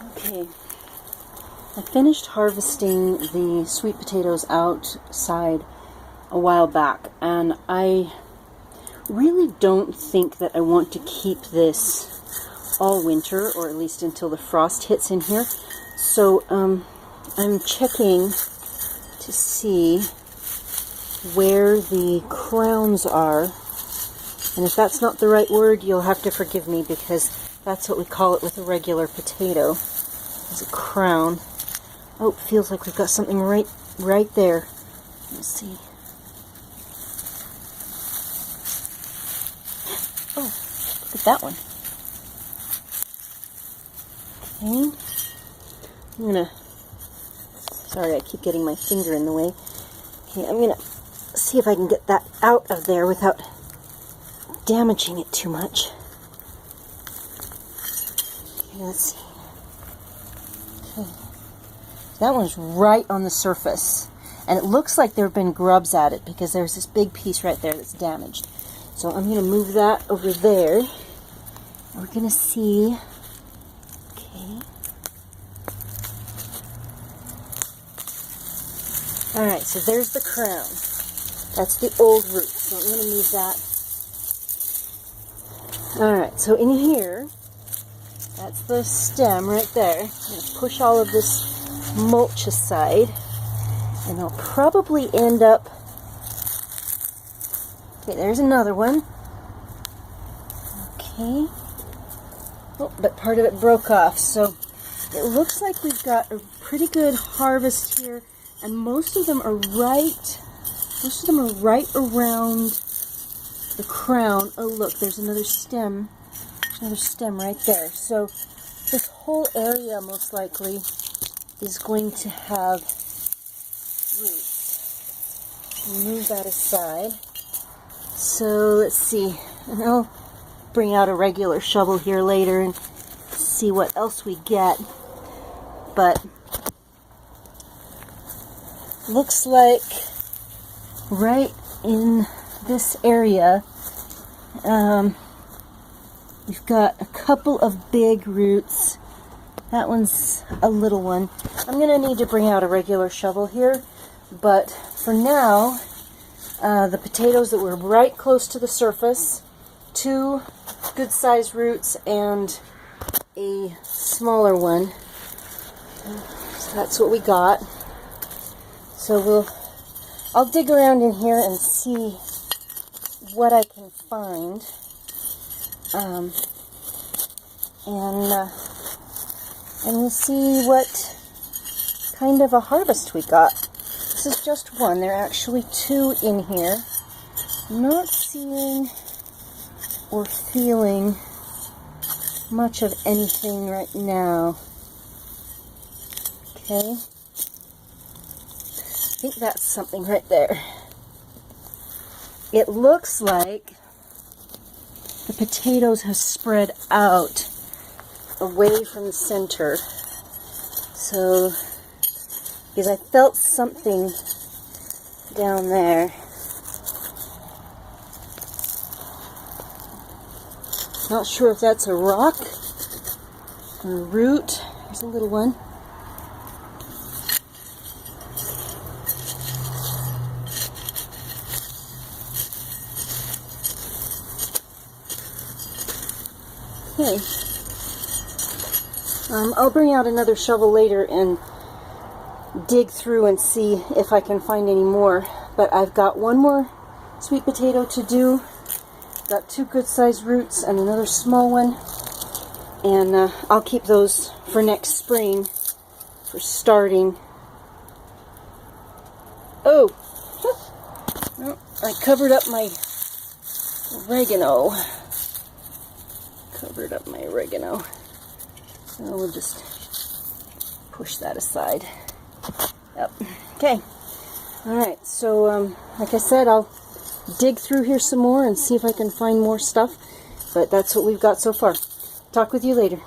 Okay, I finished harvesting the sweet potatoes outside a while back, and I really don't think that I want to keep this all winter, or at least until the frost hits in here. So I'm checking to see where the crowns are, and if that's not the right word, you'll have to forgive me, because that's what we call it with a regular potato. It's a crown. Oh, it feels like we've got something right there. Let's see. Oh, look at that one. Okay. Sorry, I keep getting my finger in the way. Okay, I'm gonna see if I can get that out of there without damaging it too much. Okay, let's see. Okay. That one's right on the surface, and it looks like there have been grubs at it, because there's this big piece right there that's damaged. So I'm going to move that over there, and we're going to see. Okay. Alright, so there's the crown. That's the old root, so I'm going to move that. Alright, so in here, that's the stem right there. I'm going to push all of this mulch aside, and I'll probably end up... Okay, there's another one. Okay. Oh, but part of it broke off, so it looks like we've got a pretty good harvest here, and most of them are right around the crown. Oh, look, there's another stem. There's another stem right there. So this whole area most likely is going to have roots. Move that aside. So let's see, and I'll bring out a regular shovel here later and see what else we get. But looks like right in this area, we've got a couple of big roots. That one's a little one. I'm going to need to bring out a regular shovel here, but for now, the potatoes that were right close to the surface, 2 good-sized roots and a smaller one. So that's what we got. So I'll dig around in here and see what I can find. And we'll see what kind of a harvest we got. This is just one. There are actually 2 in here. I'm not seeing or feeling much of anything right now. Okay. I think that's something right there. It looks like the potatoes have spread out away from the center. So, because I felt something down there. Not sure if that's a rock or a root. There's a little one. Okay. I'll bring out another shovel later and dig through and see if I can find any more. But I've got one more sweet potato to do. Got 2 good-sized roots and another small one. And I'll keep those for next spring for starting. Oh! Well, I covered up my oregano. So we'll just push that aside. Yep. Okay. Alright, so like I said, I'll dig through here some more and see if I can find more stuff. But that's what we've got so far. Talk with you later.